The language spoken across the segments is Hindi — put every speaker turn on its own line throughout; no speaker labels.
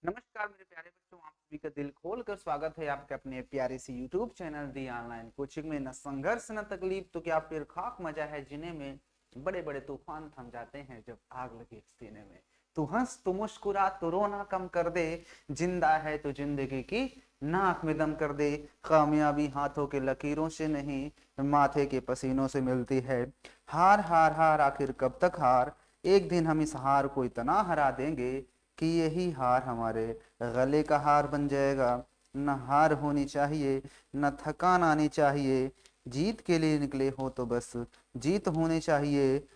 नमस्कार मेरे प्यारे बच्चों, आप सभी का दिल खोल कर स्वागत है आपके अपने प्यारे से यूट्यूब चैनल दी ऑनलाइन कोचिंग में। न संघर्ष न तकलीफ तो क्या फिर खाक मजा है जिन्हें में बड़े बड़े तूफान थम जाते हैं जब आग लगे सीने में। तू हंस तू मुस्कुरा तो रोना कम कर दे, जिंदा है तो जिंदगी की नाक में दम कर दे। कामयाबी हाथों के लकीरों से नहीं, माथे के पसीनों से मिलती है। हार हार हार आखिर कब तक हार, एक दिन हम इस हार को इतना हरा देंगे कि यही हार हमारे गले का हार बन जाएगा। न हार होनी चाहिए, न थकान आनी चाहिए। जीत के लिए निकले हो तो बस जीत होनी चाहिए,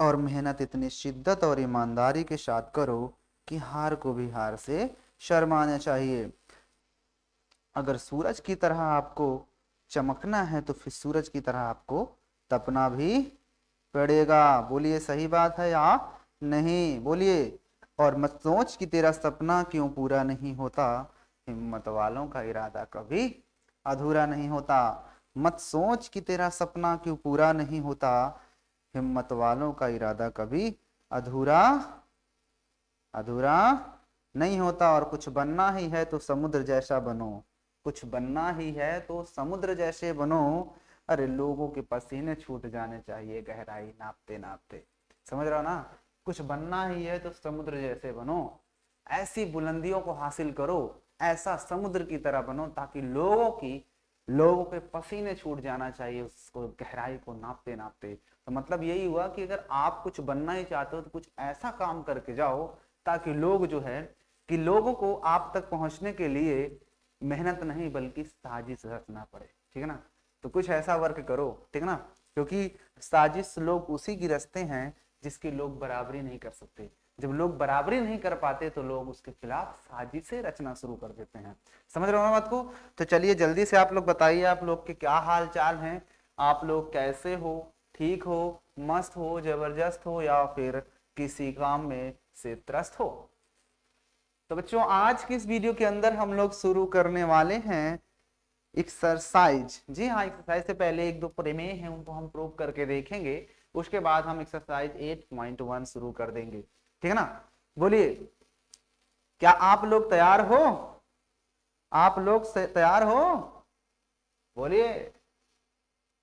और मेहनत इतनी शिद्दत और ईमानदारी के साथ करो कि हार को भी हार से शर्माना चाहिए। अगर सूरज की तरह आपको चमकना है तो फिर सूरज की तरह आपको तपना भी पड़ेगा। बोलिए सही बात है या नहीं, बोलिए। और मत सोच कि तेरा सपना क्यों पूरा नहीं होता, हिम्मत वालों का इरादा कभी अधूरा नहीं होता। मत सोच कि तेरा सपना क्यों पूरा नहीं होता, हिम्मत वालों का इरादा कभी अधूरा अधूरा नहीं होता। और कुछ बनना ही है तो समुद्र जैसा बनो, कुछ बनना ही है तो समुद्र जैसे बनो। अरे लोगों के पसीने छूट जाने चाहिए गहराई नापते नापते। समझ रहे हो ना? कुछ बनना ही है तो समुद्र जैसे बनो, ऐसी बुलंदियों को हासिल करो, ऐसा समुद्र की तरह बनो ताकि लोगों के पसीने छूट जाना चाहिए उसको गहराई को नापते नापते। तो मतलब यही हुआ कि अगर आप कुछ बनना ही चाहते हो तो कुछ ऐसा काम करके जाओ ताकि लोग जो है कि लोगों को आप तक पहुंचने के लिए मेहनत नहीं बल्कि साजिश रचना पड़े। ठीक है ना? तो कुछ ऐसा वर्क करो, ठीक है ना? क्योंकि साजिश लोग उसी की रचते हैं जिसकी लोग बराबरी नहीं कर सकते। जब लोग बराबरी नहीं कर पाते तो लोग उसके खिलाफ साजिशें रचना शुरू कर देते हैं। समझ रहे हो ना बात को? तो चलिए जल्दी से आप लोग बताइए, आप लोग के क्या हाल चाल हैं, आप लोग कैसे हो, ठीक हो, मस्त हो, जबरदस्त हो, या फिर किसी काम में से त्रस्त हो। तो बच्चों आज की इस वीडियो के अंदर हम लोग शुरू करने वाले हैं एक्सरसाइज। जी हाँ, एक्सरसाइज से पहले एक दो प्रमेय हैं उनको हम प्रूव करके देखेंगे, उसके बाद हम एक्सरसाइज 8.1 शुरू कर देंगे। ठीक है ना? बोलिए, क्या आप लोग तैयार हो? आप लोग तैयार हो? बोलिए,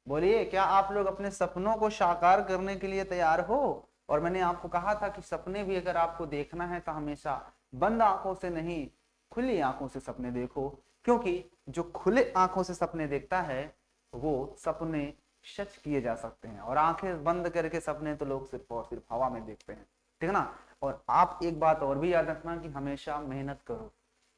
बोलिए, क्या आप लोग अपने सपनों को साकार करने के लिए तैयार हो? और मैंने आपको कहा था कि सपने भी अगर आपको देखना है तो हमेशा बंद आंखों से नहीं, खुली आंखों से सपने देखो, क्योंकि जो खुले आंखों से सपने देखता है वो सपने सच किए जा सकते हैं, और आंखें बंद करके सपने तो लोग सिर्फ और सिर्फ हवा में देखते हैं। ठीक है ना? और आप एक बात और भी याद रखना कि हमेशा मेहनत करो,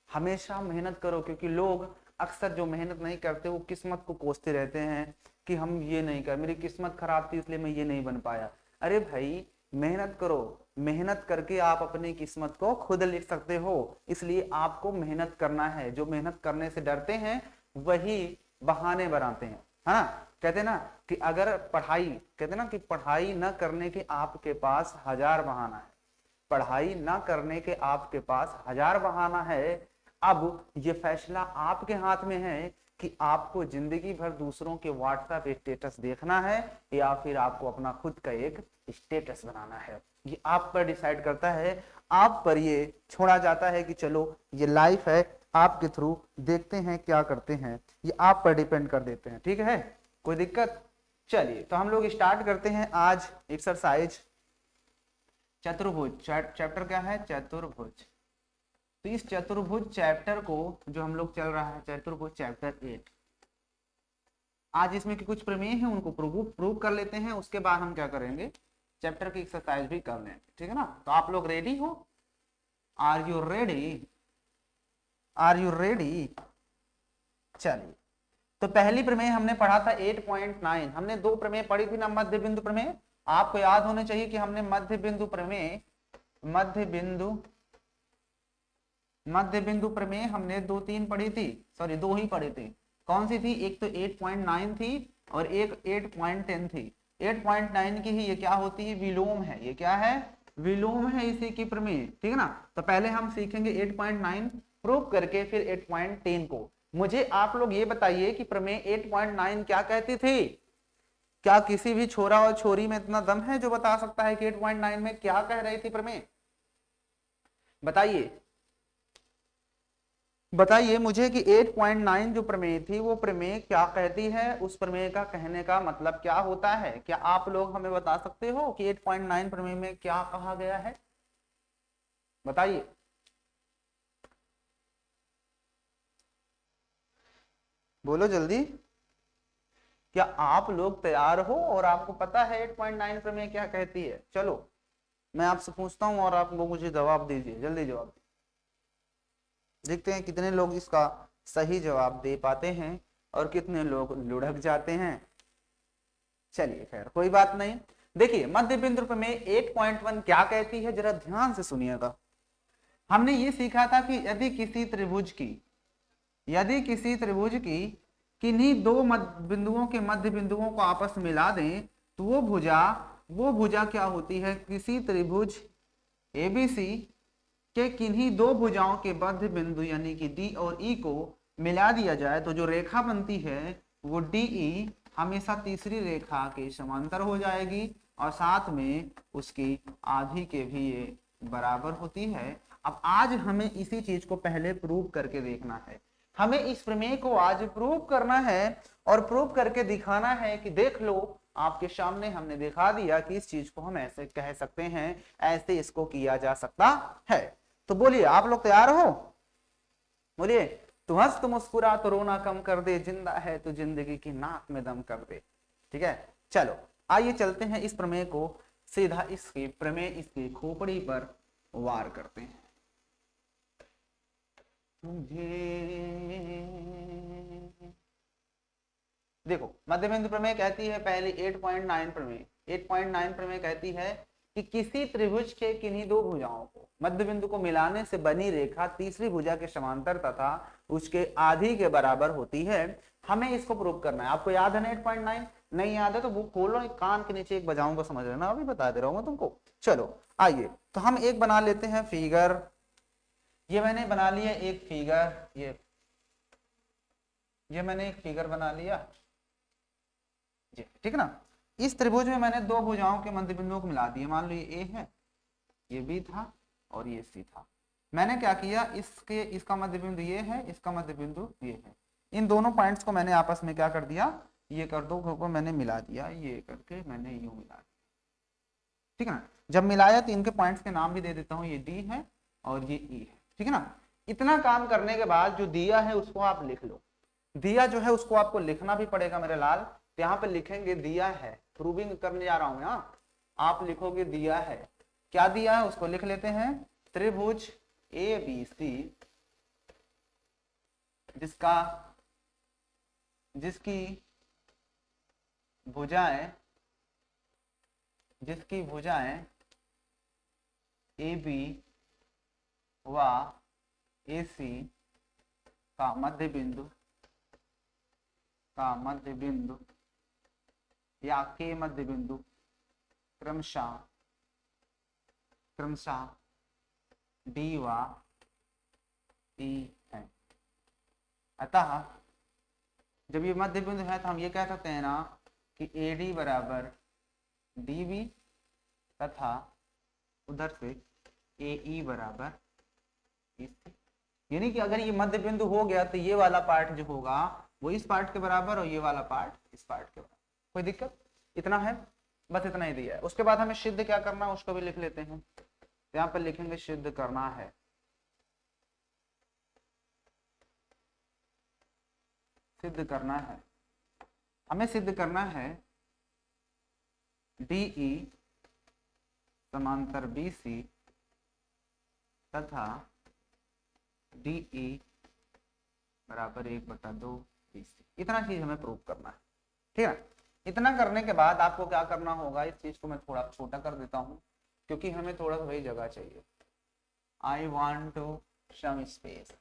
हमेशा मेहनत करो, क्योंकि लोग अक्सर जो मेहनत नहीं करते वो किस्मत को कोसते रहते हैं कि हम ये नहीं कर, मेरी किस्मत खराब थी इसलिए मैं ये नहीं बन पाया। अरे भाई, मेहनत करो, मेहनत करके आप अपनी किस्मत को खुद लिख सकते हो। इसलिए आपको मेहनत करना है। जो मेहनत करने से डरते हैं वही बहाने बनाते हैं, है ना? कहते हैं ना कि अगर पढ़ाई, कहते हैं ना कि पढ़ाई न करने के आपके पास हजार बहाना है, पढ़ाई ना करने के आपके पास हजार बहाना है। अब ये फैसला आपके हाथ में है कि आपको जिंदगी भर दूसरों के व्हाट्सएप स्टेटस देखना है या फिर आपको अपना खुद का एक स्टेटस बनाना है। ये आप पर डिसाइड करता है, आप पर ये छोड़ा जाता है कि चलो ये लाइफ है, आपके थ्रू देखते हैं क्या करते हैं, ये आप पर डिपेंड कर देते हैं। ठीक है? कोई दिक्कत? चलिए तो हम लोग स्टार्ट करते हैं आज एक्सरसाइज चतुर्भुज। चैप्टर क्या है? चतुर्भुज। तो इस चतुर्भुज चैप्टर को जो हम लोग चल रहा है चतुर्भुज चैप्टर 8, आज इसमें के कुछ प्रमेय हैं उनको प्रूव कर लेते हैं, उसके बाद हम क्या करेंगे, चैप्टर की एक्सरसाइज भी कर लेंगे। ठीक है ना? तो आप लोग रेडी हो? Are you ready? Are you ready? चलिए, तो पहली प्रमेय हमने पढ़ा था 8.9। हमने दो प्रमेय पढ़ी थी ना, मध्य बिंदु प्रमेय। आपको याद होने चाहिए कि हमने मध्य बिंदु प्रमेय, मध्य बिंदु प्रमेय हमने दो तीन पढ़ी थी, सॉरी दो ही पढ़ी थी। कौन सी थी? एक तो 8.9 थी और एक 8.10 थी। 8.9 की ही ये क्या होती है? विलोम है। ये क्या है? विलोम है इसी की प्रमेय। ठीक है ना? तो पहले हम सीखेंगे 8.9 प्रूव करके, फिर 8.10 को। मुझे आप लोग ये बताइए कि प्रमेय 8.9 क्या कहती थी? क्या किसी भी छोरा और छोरी में इतना दम है जो बता सकता है कि 8.9 में क्या कह रही थी प्रमेय? बताइए। बताइए मुझे कि 8.9 जो प्रमेय थी वो प्रमेय क्या कहती है, उस प्रमेय का कहने का मतलब क्या होता है? क्या आप लोग हमें बता सकते हो कि 8.9 प्रमेय में क्या कहा गया है? बताइए। बोलो जल्दी। क्या आप लोग तैयार हो और आपको पता है 8.9 प्रमेय क्या कहती है? चलो मैं आपसे पूछता हूं और आप लोग मुझे जवाब दीजिए, जल्दी जवाब दीजिए। देखते हैं कितने लोग इसका सही जवाब दे पाते हैं और कितने लोग लुढ़क जाते हैं। चलिए खैर कोई बात नहीं। देखिए मध्य बिंदु प्रमेय 8.1 क्या कहती है, जरा ध्यान से सुनिएगा। हमने ये सीखा था कि यदि किसी त्रिभुज की किन्हीं दो बिंदुओं के मध्य बिंदुओं को आपस में मिला दें तो वो भुजा क्या होती है? किसी त्रिभुज एबीसी के किन्हीं दो भुजाओं के मध्य बिंदु यानी कि डी और ई को मिला दिया जाए तो जो रेखा बनती है वो डीई हमेशा तीसरी रेखा के समांतर हो जाएगी और साथ में उसकी आधी के भी ये बराबर होती है। अब आज हमें इसी चीज को पहले प्रूव करके देखना है। हमें इस प्रमेय को आज प्रूव करना है और प्रूव करके दिखाना है कि देख लो आपके सामने हमने दिखा दिया कि इस चीज को हम ऐसे कह सकते हैं, ऐसे इसको किया जा सकता है। तो बोलिए आप लोग तैयार हो? बोलिए। तू हंस तो मुस्कुरा तो रोना कम कर दे, जिंदा है तो जिंदगी की नाक में दम कर दे। ठीक है, चलो आइए चलते हैं इस प्रमेय को सीधा इसकी खोपड़ी पर वार करते हैं। देखो मध्य बिंदु प्रमेय कहती है पहले 8.9 प्रमेय कहती है कि किसी त्रिभुज के किन्हीं दो भुजाओं को मध्य बिंदु को मिलाने से बनी रेखा तीसरी भुजा के समांतर तथा उसके आधी के बराबर होती है। हमें इसको प्रूव करना है। आपको याद है ना 8.9? नहीं याद है तो बुक खोलो, एक कान के नीचे एक बजाऊंगा, समझ लेना, अभी बता दे रहा हूँ तुमको। चलो आइए तो हम एक बना लेते हैं फिगर। ये मैंने बना लिया एक फिगर, ये मैंने एक फिगर बना लिया जी, ठीक ना। इस त्रिभुज में मैंने दो भुजाओं के मध्य बिंदुओं को मिला दिया। मान लो ये ए है, ये बी था और ये सी था। मैंने क्या किया, इसका मध्य बिंदु ये है, इसका मध्य बिंदु ये है। इन दोनों पॉइंट्स को मैंने आपस में क्या कर दिया, ये कर दो को मैंने मिला दिया, ये करके मैंने यूं मिला दिया, ठीक है ना। जब मिलाया तो इनके पॉइंट्स के नाम भी दे देता हूँ, ये डी है और ये ई है, ठीक है ना। इतना काम करने के बाद जो दिया है उसको आप लिख लो। दिया जो है उसको आपको लिखना भी पड़ेगा मेरे लाल। तो यहाँ पे लिखेंगे दिया है, प्रूविंग करने जा रहा हूं यहाँ। आप लिखोगे दिया है, क्या दिया है उसको लिख लेते हैं। त्रिभुज ए बी सी जिसकी भुजाएं ए बी व ए सी का मध्य बिंदु या के मध्य बिंदु क्रमशः डी व ई है। अतः जब ये मध्य बिंदु है तो हम ये कह सकते हैं ना कि ए डी बराबर डी बी तथा उधर से ए ई बराबर ई सी। यानी कि अगर ये मध्य बिंदु हो गया तो ये वाला पार्ट जो होगा वो इस पार्ट के बराबर और ये वाला पार्ट इस पार्ट के बराबर। कोई दिक्कत? इतना है, बस इतना ही दिया है। उसके बाद हमें सिद्ध क्या करना है उसको भी लिख लेते हैं। यहाँ पर लिखेंगे सिद्ध करना है। हमें सिद्ध करना है डीई समांतर बीसी तथा डीई बराबर 1/2 बीसी। इतना चीज हमें प्रूव करना है, ठीक है। इतना करने के बाद आपको क्या करना होगा, इस चीज को मैं थोड़ा छोटा कर देता हूं क्योंकि हमें थोड़ा वही जगह चाहिए। I want to some space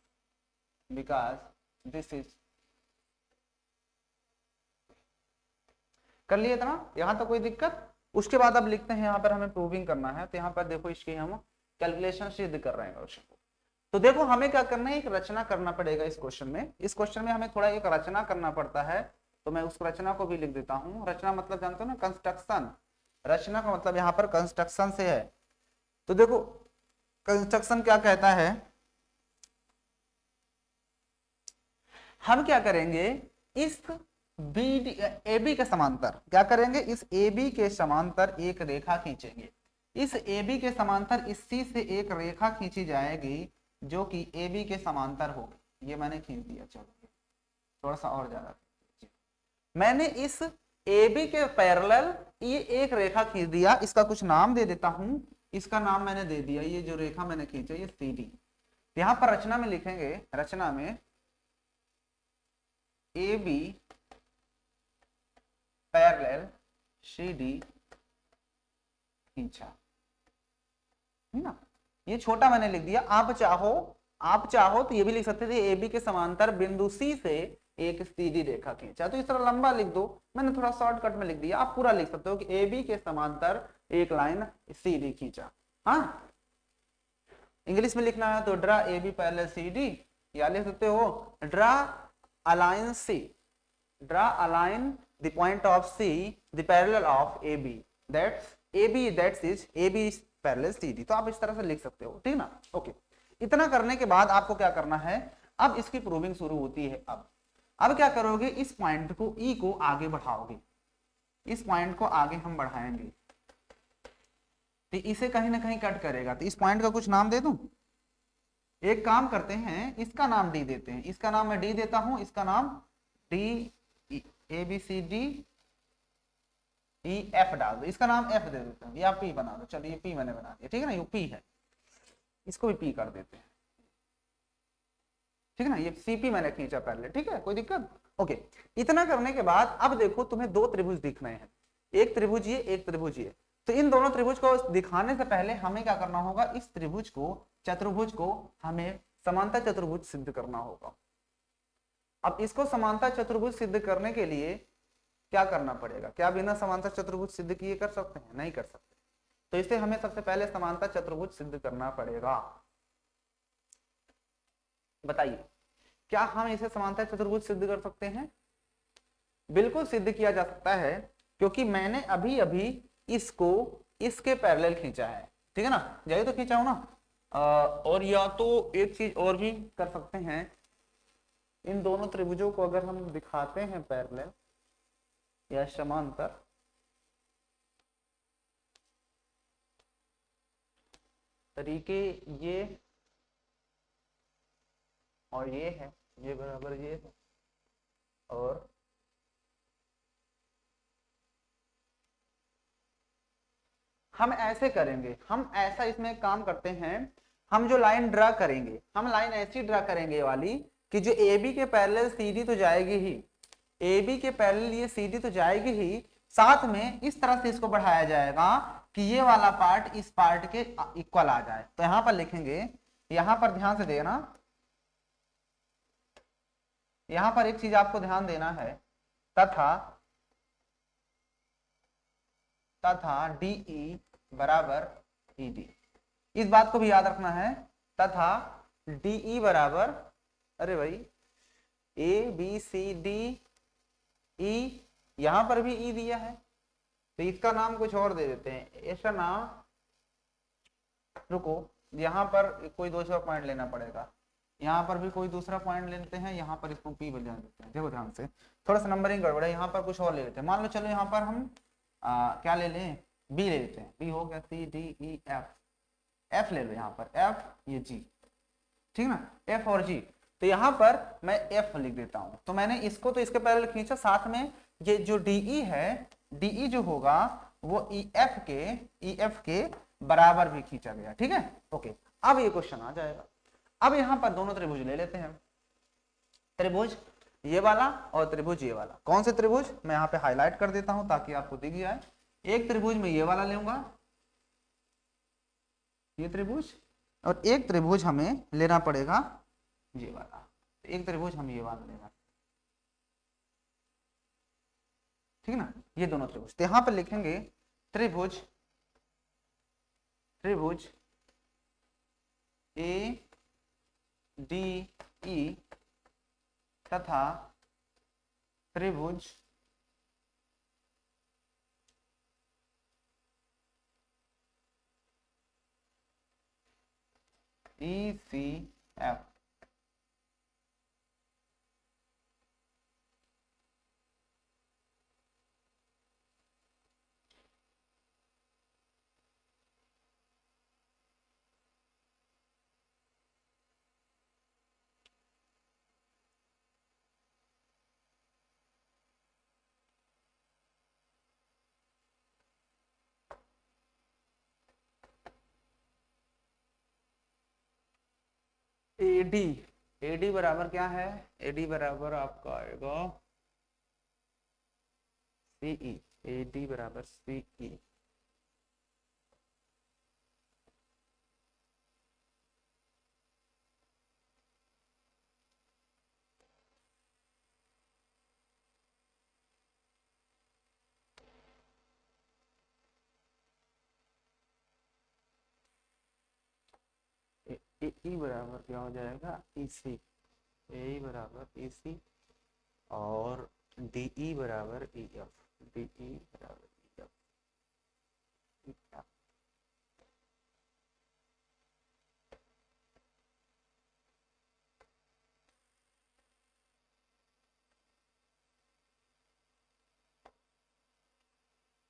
because this is. कर लिए इतना, यहाँ तो कोई दिक्कत। उसके बाद अब लिखते हैं यहाँ पर हमें प्रूविंग करना है। तो यहाँ पर देखो इसकी हम कैलकुलेशन सिद्ध कर रहे हैं क्वेश्चन को। तो देखो हमें क्या करना है, एक रचना करना पड़ेगा इस क्वेश्चन में। इस क्वेश्चन में हमें थोड़ा एक रचना करना पड़ता है, तो मैं उस रचना को भी लिख देता हूँ। रचना मतलब जानते हो ना, कंस्ट्रक्शन। रचना का मतलब यहाँ पर कंस्ट्रक्शन से है। तो देखो कंस्ट्रक्शन क्या कहता है, हम क्या करेंगे, इस बी डी ए बी के समांतर क्या करेंगे, इस ए बी के समांतर एक रेखा खींचेंगे। इस ए बी के समांतर इस सी से एक रेखा खींची जाएगी जो कि ए बी के समांतर होगी। ये मैंने खींच दिया, चलो थोड़ा सा और ज्यादा मैंने इस ए बी के पैरेलल ये एक रेखा खींच दिया, इसका कुछ नाम दे देता हूं। इसका नाम मैंने दे दिया, ये जो रेखा मैंने खींचा ये सी डी। यहां पर रचना में लिखेंगे, रचना में A B parallel C D खींचा, है ना। ये छोटा मैंने लिख दिया। आप चाहो तो ये भी लिख सकते थे ए बी के समांतर बिंदु सी से एक सीधी रेखा खींचा, तो इस तरह लंबा लिख दो। मैंने थोड़ा शॉर्टकट में लिख दिया, आप पूरा लिख सकते हो कि ए बी के समांतर एक लाइन सीधी खींचा। हाँ, इंग्लिश में लिखना है तो draw A B parallel C D, या लिख सकते हो draw a line C, draw a line the point of C the parallel of A B, that's A B, that's is A B parallel C D. तो आप इस तरह से लिख सकते हो, ठीक ना। ओके, इतना करने के बाद आपको क्या करना है, अब इसकी प्रूविंग शुरू होती है। अब क्या करोगे, इस पॉइंट को ई को आगे बढ़ाओगे, इस पॉइंट को आगे हम बढ़ाएंगे तो इसे कहीं ना कहीं कट करेगा, तो इस पॉइंट का कुछ नाम दे दूं। एक काम करते हैं, इसका नाम डी देते हैं, इसका नाम मैं डी देता हूं, इसका नाम D, A B C D E F डाल दो, इसका नाम एफ दे देते हैं, या पी बना दो। चलिए पी मैंने बना दिया, ठीक है ना, ये पी है, इसको भी पी कर देते हैं, ठीक है ना। ये सीपी मैंने खींचा पहले, ठीक है, कोई दिक्कत। ओके, इतना करने के बाद अब देखो तुम्हें दो त्रिभुज दिख रहे हैं, एक त्रिभुज ये, एक त्रिभुज ये। तो इन दोनों त्रिभुज को दिखाने से पहले हमें क्या करना होगा, इस त्रिभुज को, चतुर्भुज को हमें समांतर चतुर्भुज सिद्ध करना होगा। अब इसको समांतर चतुर्भुज सिद्ध करने के लिए क्या करना पड़ेगा, क्या बिना समांतर चतुर्भुज सिद्ध किए कर सकते हैं, नहीं कर सकते। तो इसे हमें सबसे पहले समांतर चतुर्भुज सिद्ध करना पड़ेगा। बताइए, क्या हम इसे समांतर चतुर्भुज सिद्ध कर सकते हैं? बिल्कुल सिद्ध किया जा सकता है, क्योंकि मैंने अभी अभी इसको इसके पैरेलल खींचा है, ठीक है ना, यही तो खींचा हूं ना। और या तो एक चीज और भी कर सकते हैं, इन दोनों त्रिभुजों को अगर हम दिखाते हैं पैरेलल या समांतर, तरीके ये और ये है, ये बराबर ये है, और हम ऐसे करेंगे, हम ऐसा इसमें काम करते हैं, हम जो लाइन ड्रा करेंगे, हम लाइन ऐसी ड्रा करेंगे ये वाली कि जो ए बी के पैरेलल सीधी तो जाएगी ही, ए बी के पैरेलल ये सीधी तो जाएगी ही, साथ में इस तरह से इसको बढ़ाया जाएगा कि ये वाला पार्ट इस पार्ट के इक्वल आ जाए। तो यहां पर लिखेंगे, यहां पर ध्यान से देना, यहां पर एक चीज आपको ध्यान देना है, तथा DE बराबर ED, इस बात को भी याद रखना है, तथा DE बराबर, अरे भाई ABCD E, यहां पर भी E दिया है, तो इसका नाम कुछ और दे देते हैं, इसका नाम, रुको, यहां पर कोई दूसरा पॉइंट लेना पड़ेगा, यहाँ पर भी कोई दूसरा पॉइंट लेते हैं, यहाँ पर इसको P बजा देते हैं। देखो ध्यान से, थोड़ा सा नंबरिंग गड़बड़ है, यहाँ पर कुछ और ले लेते हैं। मान लो चलो यहाँ पर हम क्या ले लें, B ले लेते हैं, B हो गया CDEF, F ले लो यहाँ पर, F ये G, ठीक ना, F और G। तो यहाँ पर मैं F लिख देता हूँ, तो मैंने इसको तो इसके पैरेलल खींचा, साथ में ये जो DE है, DE जो होगा वो EF के बराबर भी खींचा गया, ठीक है। ओके, अब ये क्वेश्चन आ जाएगा। अब यहां पर दोनों त्रिभुज ले लेते हैं, त्रिभुज ये वाला और त्रिभुज ये वाला। कौन से त्रिभुज, मैं यहाँ पे हाईलाइट कर देता हूं ताकि आपको दिख जाए। एक त्रिभुज में ये वाला लूंगा, ये त्रिभुज, और एक त्रिभुज हमें लेना पड़ेगा ये वाला, एक त्रिभुज हम ये वाला लेना, ठीक है ना, ये दोनों त्रिभुज। तो यहां पर लिखेंगे त्रिभुज ADE तथा त्रिभुज ECF। एडी, एडी बराबर क्या है, एडी बराबर आपका आएगा सीई, एडी बराबर सीई। ई बराबर क्या हो जाएगा, ईसी, ए बराबर ईसी, और डीई बराबर ई एफ, डीई बराबर ई एफ।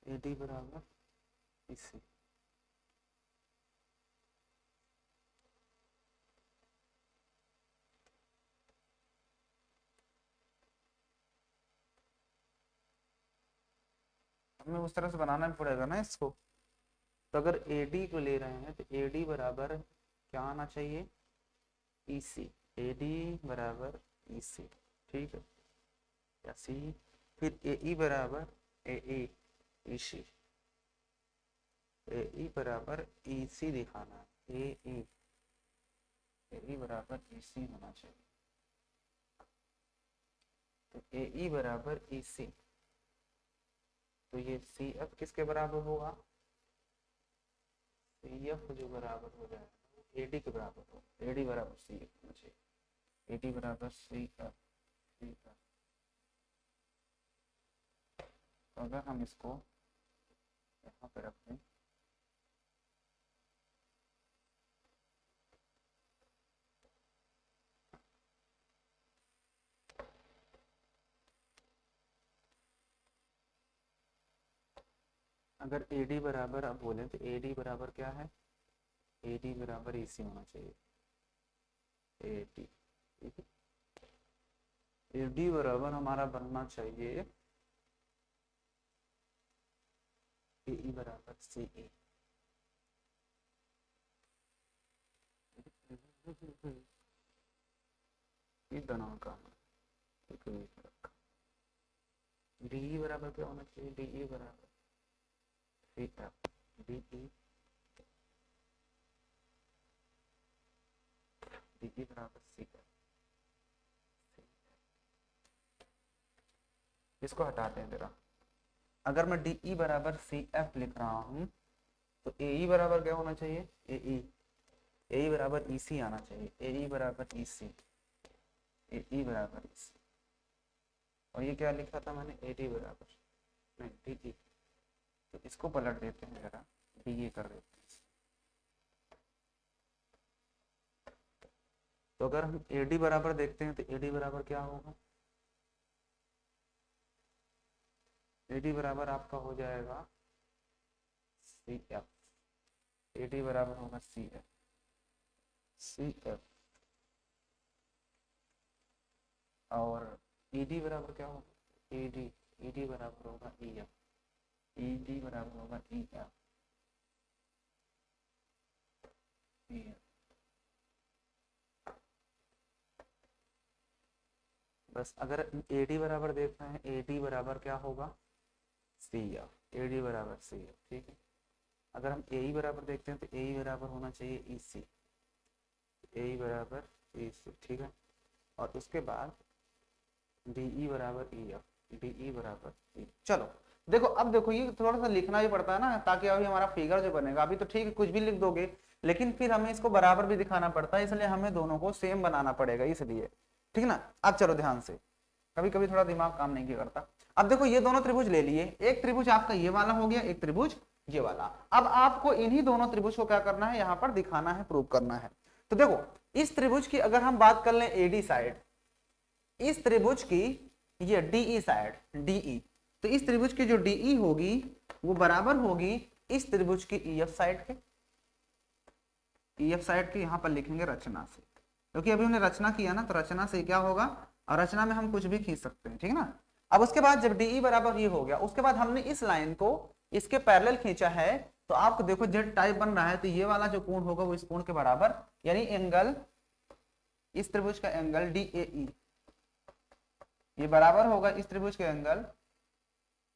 एडी बराबर ईसी, हमें उस तरह से बनाना भी पड़ेगा ना इसको। तो अगर एडी को ले रहे हैं तो एडी बराबर क्या आना चाहिए, ईसी, एडी बराबर ईसी, ठीक है, या सी, फिर एई बराबर एई ईसी, एई बराबर ईसी दिखाना है, एई, एई बराबर ईसी होना चाहिए। तो एई बराबर ईसी, तो ये सी एफ किसके बराबर होगा, सी एफ जो बराबर हो जाएगा एडी के बराबर होगा, एडी बराबर सी एफ होना चाहिए, एडी बराबर सी एफ, सी एफ। तो अगर हम इसको यहाँ पे रख दें, अगर एडी बराबर अब बोले तो एडी बराबर क्या है, एडी बराबर ईसी होना चाहिए, एडी, एडी बराबर हमारा बनना चाहिए एई बराबर सीई। इतना का डी बराबर क्या होना चाहिए, डी बराबर सी एफ, डी बराबर सी एफ। इसको हटाते हैं जरा, अगर मैं डी बराबर सी एफ लिख रहा हूं तो ए बराबर क्या होना चाहिए, ए बराबर ई सी आना चाहिए, ए बराबर ई सी, ए बराबर ई सी। और ये क्या लिखा था मैंने, ए डी बराबर नहीं डी, तो इसको पलट देते हैं जरा, डी कर देते हैं। तो अगर हम ए डी बराबर देखते हैं तो ए डी बराबर क्या होगा, ए डी बराबर आपका हो जाएगा सी एफ, ए डी बराबर होगा सी एफ, सी एफ, और ई डी बराबर क्या होगा, ई डी बराबर होगा ई एफ, ई डी बराबर होगा ई एफ, ई एफ। बस अगर ए डी बराबर देखना है, ए डी बराबर क्या होगा, सी एफ, ए डी बराबर सी एफ, ठीक है। अगर हम ए बराबर देखते हैं तो ए बराबर होना चाहिए ई सी, ए बराबर ई सी, ठीक है। और उसके बाद डी बराबर ई एफ, डी बराबर ई। चलो देखो, अब देखो ये थोड़ा सा लिखना भी पड़ता है ना, ताकि अभी हमारा फिगर जो बनेगा, अभी तो ठीक है कुछ भी लिख दोगे, लेकिन फिर हमें इसको बराबर भी दिखाना पड़ता है, इसलिए हमें दोनों को सेम बनाना पड़ेगा, इसलिए ठीक ना। अब चलो ध्यान से, कभी कभी थोड़ा दिमाग काम नहीं करता। अब देखो ये दोनों त्रिभुज ले लिए, एक त्रिभुज आपका ये वाला हो गया, एक त्रिभुज ये वाला। अब आपको इन्हीं दोनों त्रिभुज को क्या करना है, यहाँ पर दिखाना है, प्रूव करना है। तो देखो इस त्रिभुज की अगर हम बात कर लें एडी साइड, इस त्रिभुज की ये डीई साइड, डीई, तो इस त्रिभुज की जो डीई होगी वो बराबर होगी इस त्रिभुज की ईएफ साइड के, ईएफ साइड के यहाँ पर लिखेंगे रचना से, क्योंकि अभी हमने रचना किया ना, तो रचना से क्या होगा, और रचना में हम कुछ भी खींच सकते हैं, ठीक है ना। अब उसके बाद जब डीई बराबर ये हो गया, उसके बाद हमने इस लाइन को इसके पैरेलल खींचा है, तो आपको देखो जेड टाइप बन रहा है, तो ये वाला जो कोण होगा वो इस कोण के बराबर, यानी एंगल इस त्रिभुज का एंगल DAE ये बराबर होगा इस त्रिभुज के एंगल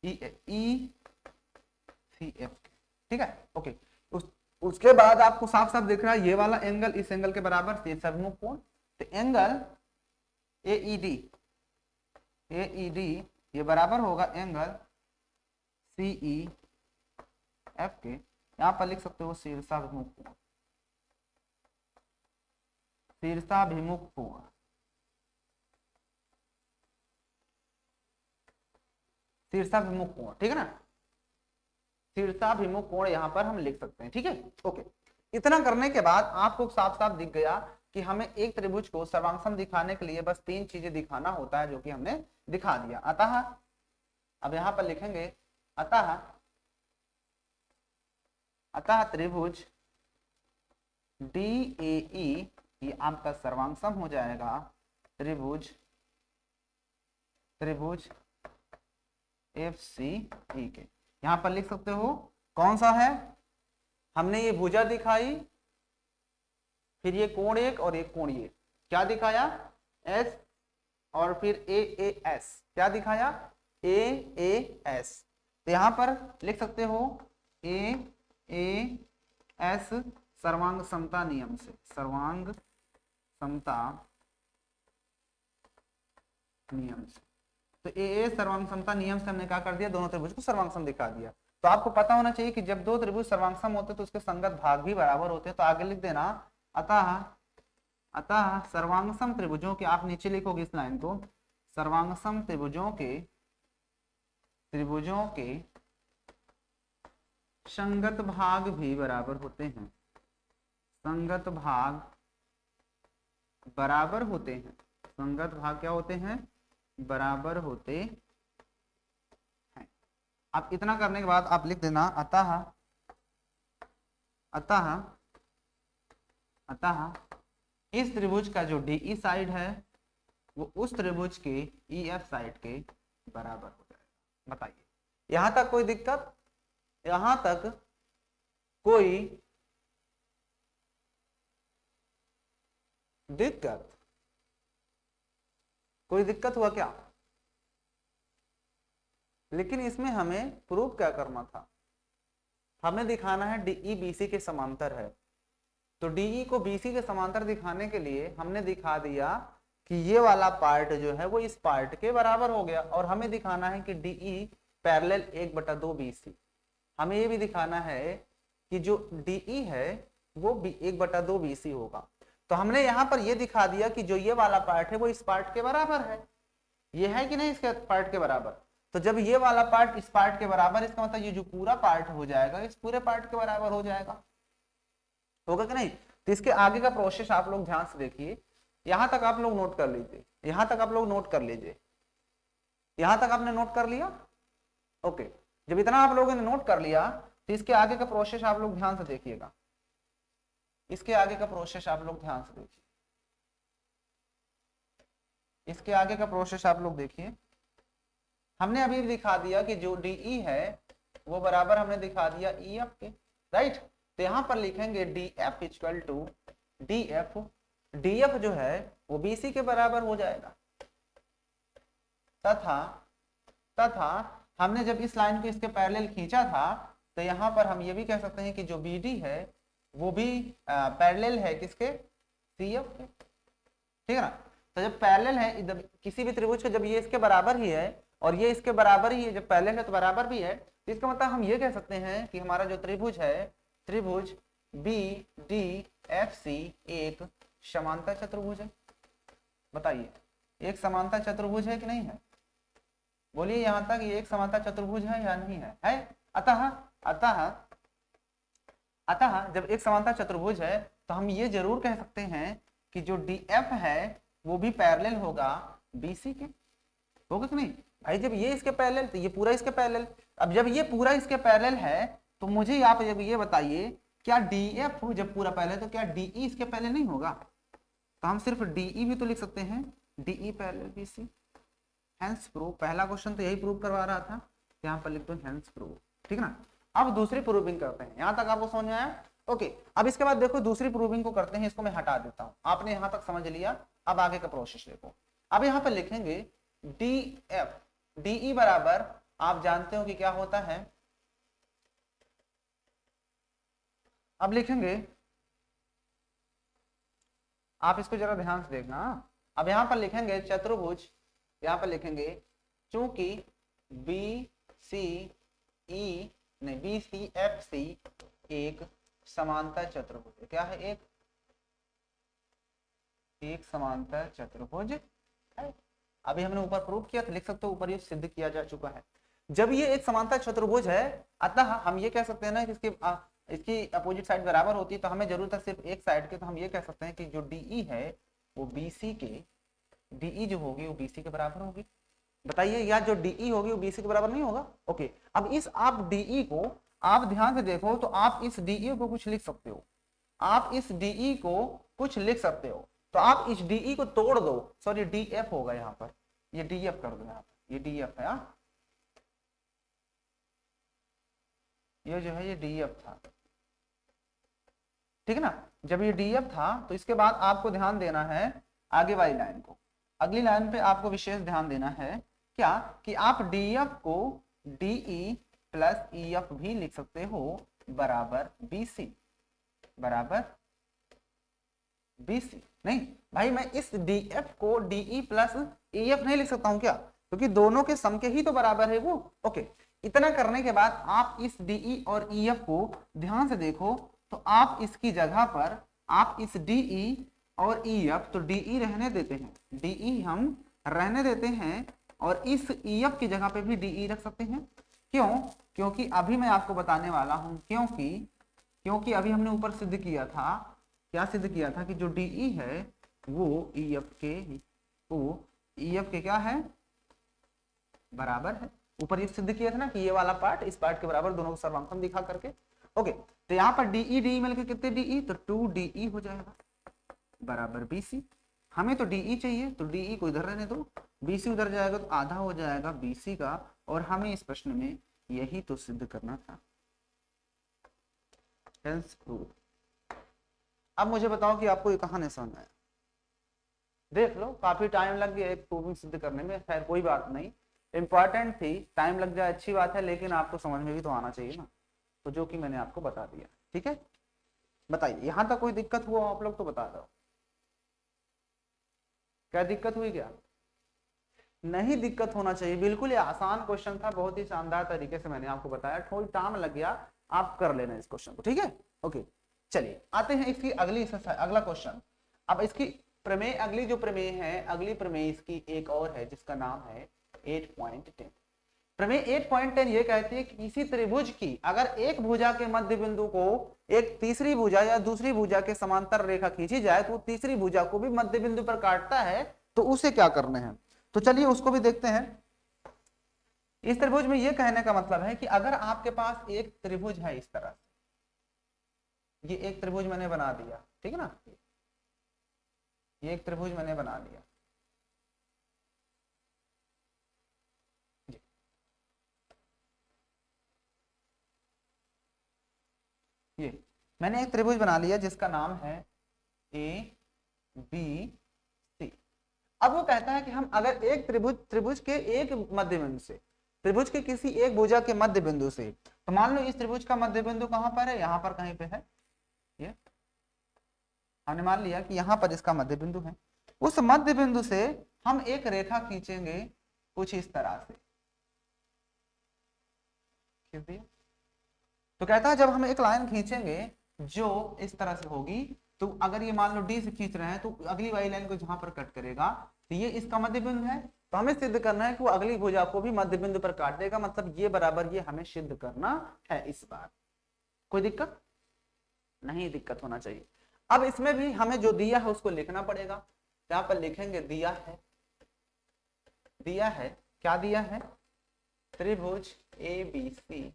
ECF। ठीक है, ओके। उसके बाद आपको साफ साफ दिख रहा है ये वाला एंगल इस एंगल के बराबर, सन्मुख कोण। तो एंगल AED ये बराबर होगा एंगल CEF के। यहां पर लिख सकते हो शीर्षाभिमुख कोण, शीर्षाभिमुख कोण। शीर्षाभिमुख कोण, ठीक है ना, शीर्षाभिमुख कोण यहां पर हम लिख सकते हैं। ठीक है, ओके। इतना करने के बाद आपको साफ साफ दिख गया कि हमें एक त्रिभुज को सर्वांगसम दिखाने के लिए बस 3 चीजें दिखाना होता है, जो कि हमने दिखा दिया। अतः अब यहां पर लिखेंगे अतः त्रिभुज DAE ये आपका सर्वांगसम हो जाएगा त्रिभुज FCE के। यहां पर लिख सकते हो कौन सा है, हमने ये भुजा दिखाई, फिर ये कोण एक और एक कोण ये क्या दिखाया S, और फिर AAS क्या दिखाया AAS। तो यहां पर लिख सकते हो AAS सर्वांग समता नियम से, सर्वांग समता नियम से। तो AA सर्वांग समता नियम से हमने क्या कर दिया, दोनों त्रिभुज को सर्वांगसम दिखा दिया। तो आपको पता होना चाहिए कि जब दो त्रिभुज सर्वांगसम होते हैं तो उसके संगत भाग भी बराबर होते हैं। तो आगे लिख देना अतः सर्वांगसम त्रिभुजों के, आप नीचे लिखोगे इस लाइन को, सर्वांगसम त्रिभुजों के संगत भाग भी बराबर होते हैं, संगत भाग बराबर होते हैं, संगत भाग क्या होते हैं, बराबर होते हैं। अब इतना करने के बाद आप लिख देना अतः इस त्रिभुज का जो DE साइड है वो उस त्रिभुज के EF साइड के बराबर हो जाएगा। बताइए यहां तक कोई दिक्कत, यहां तक कोई दिक्कत, कोई दिक्कत हुआ क्या? लेकिन इसमें हमें प्रूफ क्या करना था, हमें दिखाना है DE BC के समांतर है। तो DE को BC के समांतर दिखाने के लिए हमने दिखा दिया कि ये वाला पार्ट जो है वो इस पार्ट के बराबर हो गया, और हमें दिखाना है कि DE पैरेलल 1/2 BC। हमें ये भी दिखाना है कि जो DE है वो 1/2 BC होगा। तो हमने यहाँ पर ये दिखा दिया कि जो ये वाला पार्ट है वो इस पार्ट के बराबर है, ये है कि नहीं इसके पार्ट के बराबर। तो जब ये वाला पार्ट इस पार्ट के बराबर, इसका मतलब ये जो पूरा पार्ट हो जाएगा इस पूरे पार्ट के बराबर हो जाएगा, होगा कि नहीं। तो इसके आगे का प्रोसेस आप लोग ध्यान से देखिए, यहां तक आप लोग नोट कर लीजिए, यहां तक आप लोग नोट कर लीजिए, यहां तक आपने नोट कर लिया, ओके। जब इतना आप लोगों ने नोट कर लिया तो इसके आगे का प्रोसेस आप लोग ध्यान से देखिएगा, इसके आगे का प्रोसेस आप लोग ध्यान से देखिए, इसके आगे का प्रोसेस आप लोग देखिए। हमने अभी दिखा दिया कि जो DE है वो बराबर हमने दिखा दिया EF के, राइट। तो यहां पर लिखेंगे DF इक्वल टू DF जो है वो BC के बराबर हो जाएगा। तथा हमने जब इस लाइन को इसके पैरेलल खींचा था तो यहां पर हम ये भी कह सकते हैं कि जो BD है वो भी पैरेलल है किसके, CF के, ठीक है ना। तो जब पैरेलल है किसी भी त्रिभुज के, जब ये इसके बराबर ही है और ये इसके बराबर ही है, जब पैरेलल है तो बराबर भी है, तो इसका मतलब हम ये कह सकते हैं कि हमारा जो त्रिभुज है, त्रिभुज BDFC एक समांतर चतुर्भुज है। बताइए एक समांतर चतुर्भुज है कि नहीं है, बोलिए यहां तक ये एक समांतर चतुर्भुज है या नहीं है, अतः जब एक समांतर चतुर्भुज है तो हम ये जरूर कह सकते हैं कि जो DF है वो भी पैरेलल होगा BC के, होगा कि नहीं भाई। जब ये इसके पैरेलल तो ये पूरा इसके पैरेलल, अब जब ये पूरा इसके पैरेलल है तो मुझे आप जब ये बताइए क्या DF जब पूरा पैरेलल तो क्या DE इसके पैरेलल नहीं होगा। तो हम सिर्फ DE भी तो लिख सकते हैं, DE parallel BC, hence prove. पहला क्वेश्चन तो यही प्रूव करवा रहा था, यहाँ पर लिख दो हेंस प्रूव, ठीक है ना। अब दूसरी प्रूविंग करते हैं, यहाँ तक आपको समझ में आया। ओके, अब इसके बाद देखो दूसरी प्रूविंग को करते हैं, इसको मैं हटा देता हूं। आपने यहां तक समझ लिया, अब आगे का प्रोसेस देखो। अब यहां पर लिखेंगे डी एफ, डीई बराबर, आप जानते हो कि क्या होता है, अब लिखेंगे, आप इसको जरा ध्यान से देखना। अब यहां पर लिखेंगे चतुर्भुज, यहां पर लिखेंगे चूंकि बी सी ई नहीं, बी सी एफ सी एक समांतर चतुर्भुज है। क्या है? एक समांतर चतुर्भुज है। अभी हमने ऊपर प्रूव किया था, लिख सकते हो ऊपर, ये सिद्ध किया जा चुका है। जब ये एक समांतर चतुर्भुज है, अतः हम ये कह सकते हैं ना कि इसकी अपोजिट साइड बराबर होती है, तो हमें जरूरत है सिर्फ एक साइड के, तो हम ये कह सकते हैं कि जो डीई है वो बीसी के, डीई जो होगी वो बीसी के बराबर होगी। बताइए, या जो डीई होगी वो बीसी के बराबर नहीं होगा? ओके, अब इस आप डीई को आप ध्यान से देखो, तो आप इस डीई को कुछ लिख सकते हो, आप इस डीई को कुछ लिख सकते हो। तो आप इस डीई को तोड़ दो, सॉरी डीएफ होगा यहाँ पर, ये डीएफ कर दो, यहाँ पर ये डीएफ है, ये जो है ये डीएफ था, ठीक है ना। जब ये डीएफ था तो इसके बाद आपको ध्यान देना है आगे वाली लाइन को, अगली लाइन पे आपको विशेष ध्यान देना है, क्या कि आप डीएफ को डीई प्लस ईएफ भी लिख सकते हो बराबर बीसी, बराबर बीसी। नहीं भाई, मैं इस डीएफ को डीई प्लस ईएफ नहीं लिख सकता हूं क्या? क्योंकि दोनों के सम के ही तो बराबर है वो। ओके, इतना करने के बाद आप इस डीई और ईएफ को ध्यान से देखो, तो आप इसकी जगह पर आप इस डीई और ईएफ, तो डीई रहने देते हैं, डीई हम रहने देते हैं, और इस ईएफ की जगह पे भी डीई रख सकते हैं। क्यों? क्योंकि अभी मैं आपको बताने वाला हूं, क्योंकि अभी हमने ऊपर सिद्ध किया था, क्या सिद्ध किया था कि जो डीई है वो ईएफ के क्या है? बराबर है। ऊपर ये सिद्ध किया था ना कि ये वाला पार्ट इस पार्ट के बराबर, दोनों को सर्वांकन दिखा करके। ओके, तो यहाँ पर डीई डीई मिलकर कितने डीई, तो 2 हो जाएगा बराबर बीसी। हमें तो डीई चाहिए, तो डीई को इधर रहने दो, बीसी उधर जाएगा तो आधा हो जाएगा बीसी का, और हमें इस प्रश्न में यही तो सिद्ध करना था। Hence prove. अब मुझे बताओ कि आपको ये कहां नहीं समझ आया? देख लो, काफी टाइम लग गया एक प्रूविंग सिद्ध करने में, खैर कोई बात नहीं, इंपॉर्टेंट थी, टाइम लग जाए अच्छी बात है, लेकिन आपको समझ में भी तो आना चाहिए ना, तो जो कि मैंने आपको बता दिया। ठीक है, बताइए यहां तक कोई दिक्कत हुआ आप लोग तो बता दो, क्या दिक्कत हुई? क्या नहीं दिक्कत होना चाहिए, बिल्कुल ये आसान क्वेश्चन था, बहुत ही शानदार तरीके से मैंने आपको बताया, थोड़ी टाइम लग गया, आप कर लेना इस क्वेश्चन को, ठीक है। ओके, चलिए आते हैं इसकी अगला क्वेश्चन। अब इसकी प्रमेय, अगली जो प्रमेय है, अगली प्रमेय इसकी एक और है जिसका नाम है 8.10। प्रमेय 8.10 ये कहती है कि किसी त्रिभुज की अगर एक भुजा के मध्य बिंदु को एक तीसरी भुजा या दूसरी भुजा के समांतर रेखा खींची जाए, तो तीसरी भुजा को भी मध्य बिंदु पर काटता है, तो उसे क्या करना है? तो चलिए उसको भी देखते हैं। इस त्रिभुज में यह कहने का मतलब है कि अगर आपके पास एक त्रिभुज है इस तरह, ये एक त्रिभुज मैंने बना दिया, ठीक है ना, ये एक त्रिभुज मैंने बना दिया, ये मैंने एक त्रिभुज बना लिया जिसका नाम है ए बी सी। अब वो कहता है कि हम अगर एक त्रिभुज के एक मध्य बिंदु से, त्रिभुज के किसी एक भुजा के मध्य बिंदु से, तो मान लो इस त्रिभुज का मध्य बिंदु कहां पर है, यहां पर कहीं पे है, ये हमने मान लिया कि यहां पर इसका मध्य बिंदु है, उस मध्य बिंदु से हम एक रेखा खींचेंगे कुछ इस तरह से, खींच दिया। तो कहता है जब हम एक लाइन खींचेंगे जो इस तरह से होगी, तो अगर ये मान लो डी से खींच रहे हैं, तो अगली वाली लाइन को जहां पर कट करेगा, तो ये इसका मध्य बिंदु है, तो हमें सिद्ध करना है कि वो अगली भुजा को भी मध्य बिंदु पर काट देगा, मतलब ये बराबर ये हमें सिद्ध करना है इस बार। कोई दिक्कत नहीं, दिक्कत होना चाहिए। अब इसमें भी हमें जो दिया है उसको लिखना पड़ेगा, यहाँ पर लिखेंगे दिया है, क्या दिया है? त्रिभुज ए बी सी,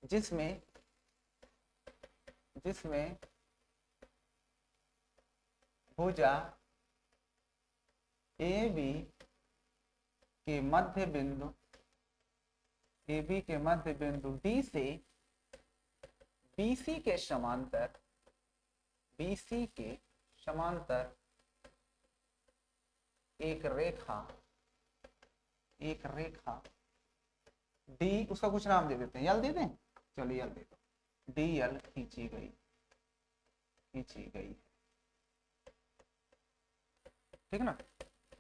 जिसमें भुजा ए बी के मध्य बिंदु डी से BC के समांतर, BC के समांतर एक रेखा डी, उसका कुछ नाम दे देते हैं, यल दे दें, चलो यल दे दो, डी यल खींची गई, ठीक है ना,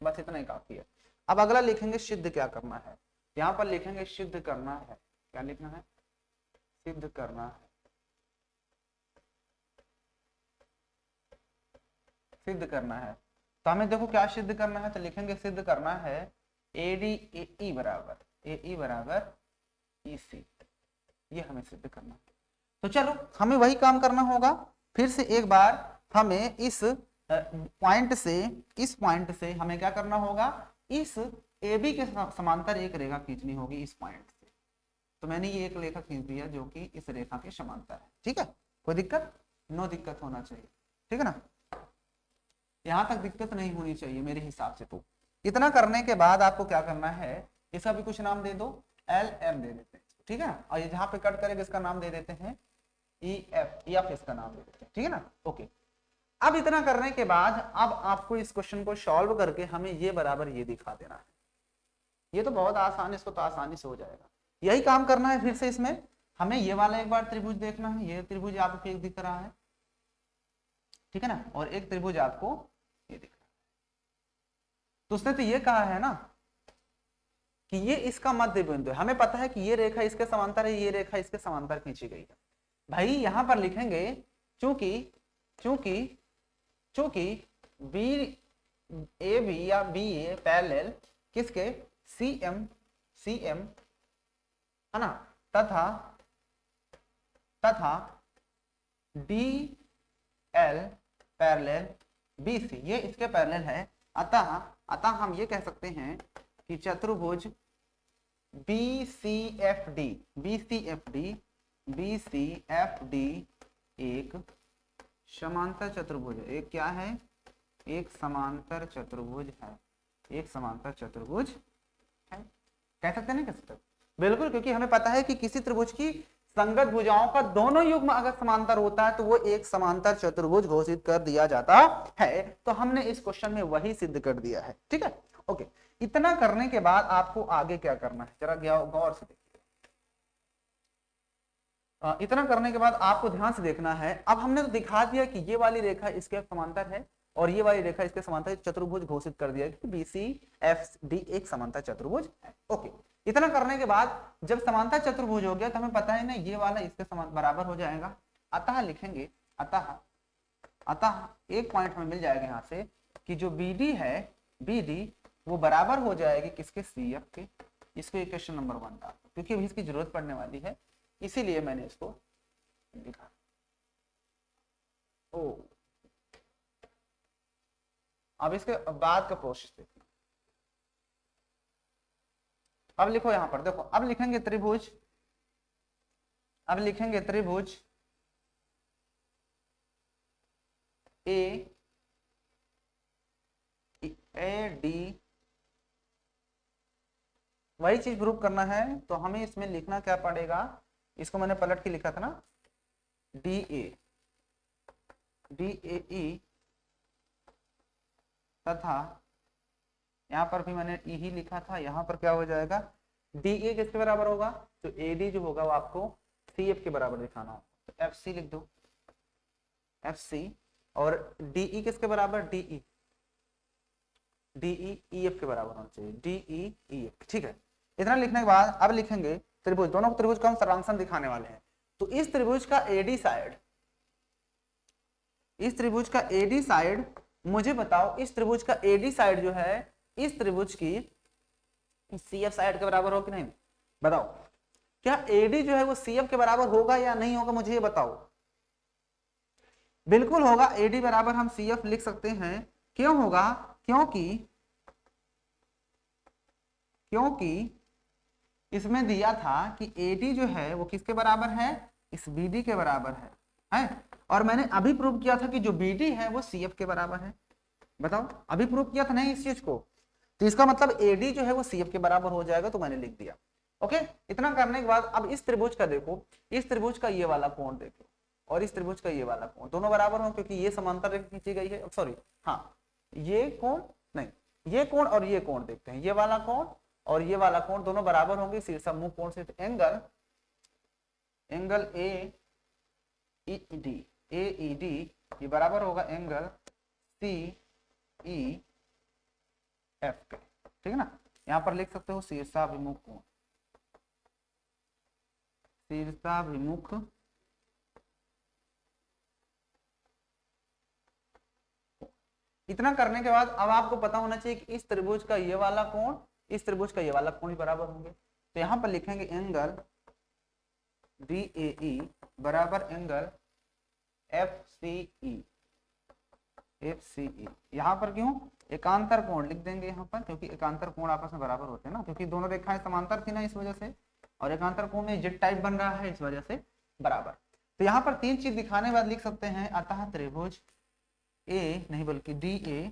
बस इतना ही काफी है। अब अगला लिखेंगे सिद्ध क्या करना है, यहाँ पर लिखेंगे सिद्ध करना है, क्या लिखना है, सिद्ध करना है, सिद्ध करना है। तो हमें देखो क्या सिद्ध करना है, तो लिखेंगे सिद्ध करना है AD AE बराबर EC, ये हमें सिद्ध करना है। तो चलो हमें वही काम करना होगा, फिर से एक बार हमें इस पॉइंट से हमें क्या करना होगा, इस AB के समांतर एक रेखा खींचनी होगी इस पॉइंट से। तो मैंने ये एक रेखा खींच दिया जो कि इस रेखा के समांतर है, ठीक है, कोई दिक्कत, नो दिक्कत होना चाहिए, ठीक है ना, यहां तक दिक्कत नहीं होनी चाहिए मेरे हिसाब से। तो इतना करने के बाद आपको क्या करना है, इसका भी कुछ नाम दे दो, LM दे देते हैं, ठीक है, और ये जहां पे कट करेगा इसका नाम दे देते हैं EF इसका नाम दे देते हैं, ठीक है ना, ओके। अब इतना करने के बाद अब आपको इस क्वेश्चन को सॉल्व करके हमें ये बराबर ये दिखा देना है, ये तो बहुत आसान है, इसको तो आसानी से हो जाएगा, यही काम करना है। फिर से इसमें हमें ये वाला एक बार त्रिभुज देखना है, ये त्रिभुज आपको एक दिख रहा है, ठीक है ना, और एक त्रिभुज आपको ये दिख रहा है। तो उसने तो ये कहा है ना कि ये इसका मध्य बिंदु है, हमें पता है कि ये रेखा इसके समांतर है, ये रेखा इसके समांतर खींची गई है। भाई यहां पर लिखेंगे चूंकि बी ए बी या बी ए पैरेलल किसके, CM है ना, तथा DL पैरेलल BC, ये इसके पैरेलल है। अतः हम ये कह सकते हैं कि चतुर्भुज BCFD एक समांतर चतुर्भुज है, एक क्या है, एक समांतर चतुर्भुज है, एक समांतर चतुर्भुज है, कह सकते नहीं कह सकते, बिल्कुल, क्योंकि हमें पता है कि किसी त्रिभुज की संगत भुजाओं का दोनों युग्म अगर समांतर होता है तो वो एक समांतर चतुर्भुज घोषित कर दिया जाता है। तो हमने इस क्वेश्चन में वही सिद्ध कर दिया है, ठीक है, ओके। इतना करने के बाद आपको आगे क्या करना है, जरा गौर से देखिए, इतना करने के बाद आपको ध्यान से देखना है। अब हमने तो दिखा दिया कि ये वाली रेखा इसके समांतर है और ये वाली रेखा इसके समांतर चतुर्भुज घोषित कर दिया कि BCFD एक समांतर चतुर्भुज है, ओके। इतना करने के बाद जब समांतर चतुर्भुज हो गया तो हमें पता है ना ये वाला इसके समान बराबर हो जाएगा। अतः लिखेंगे, अतः एक पॉइंट हमें मिल जाएगा यहाँ से कि जो BD है, BD वो बराबर हो जाएगी किसके, CF के। इसको इक्वेशन नंबर 1 डाल, क्योंकि अभी इसकी जरूरत पड़ने वाली है, इसीलिए मैंने इसको लिखा। ओ अब इसके बाद का प्रोसेस देखना। अब लिखो यहां पर, देखो अब लिखेंगे त्रिभुज, AD, वही चीज प्रूव करना है। तो हमें इसमें लिखना क्या पड़ेगा, इसको मैंने पलट के लिखा था ना, DAE तथा यहाँ पर भी मैंने E ही लिखा था, यहाँ पर क्या हो जाएगा, DA किसके बराबर होगा, तो AD जो होगा वो आपको CF के बराबर दिखाना होगा, तो FC लिख दो, FC, और DE किसके बराबर, DE EF के बराबर होना चाहिए, DE EF, ठीक है। इतना लिखने के बाद अब लिखेंगे त्रिभुज, दोनों त्रिभुज का हम सर्वांशन दिखाने वाले हैं। तो इस त्रिभुज का AD साइड, मुझे बताओ इस त्रिभुज का AD साइड जो है इस त्रिभुज की CF साइड के बराबर हो कि नहीं, बताओ। क्या AD जो है वो CF के बराबर होगा या नहीं होगा, मुझे ये बताओ। बिल्कुल होगा, AD बराबर हम CF लिख सकते हैं। क्यों होगा, क्योंकि इसमें दिया था कि AD जो है वो किसके बराबर है, इस BD के बराबर है? और मैंने अभी प्रूव किया था कि जो BD है वो CF के बराबर है। बताओ, अभी प्रूव किया था नहीं इस चीज को, तो इसका मतलब AD जो है वो CF के बराबर हो जाएगा, तो मैंने लिख दिया। ओके, इतना करने के बाद अब इस त्रिभुज का देखो, इस त्रिभुज का ये वाला कोण देखो और इस त्रिभुज का ये वाला कोण, दोनों बराबर हो क्योंकि ये समांतर रेखा खींची गई है। सॉरी, हाँ, ये कोण नहीं, ये कोण और ये कोण देखते हैं, ये वाला कोण और ये वाला कोण दोनों बराबर होंगे शीर्षमुख कोण से। एंगल ए ई डी ये बराबर होगा एंगल सी ई एफ के, ठीक है ना। यहां पर लिख सकते हो शीर्षाभिमुख कोण, शीर्षाभिमुख इतना करने के बाद अब आपको पता होना चाहिए कि इस त्रिभुज का ये वाला कोण, इस त्रिभुज का ये वाला कोण बराबर होंगे। तो यहां पर लिखेंगे एंगल DAE बराबर एंगल FCE। यहां पर क्यों एकांतर कोण लिख देंगे यहां पर, क्योंकि एकांतर कोण आपस में बराबर होते हैं ना, क्योंकि दोनों रेखाएं समांतर थी ना इस वजह से, और एकांतर कोण में जेड टाइप बन रहा है इस वजह से बराबर। तो यहाँ पर तीन चीज दिखाने के बाद लिख सकते हैं अतः त्रिभुज ए नहीं बल्कि DAE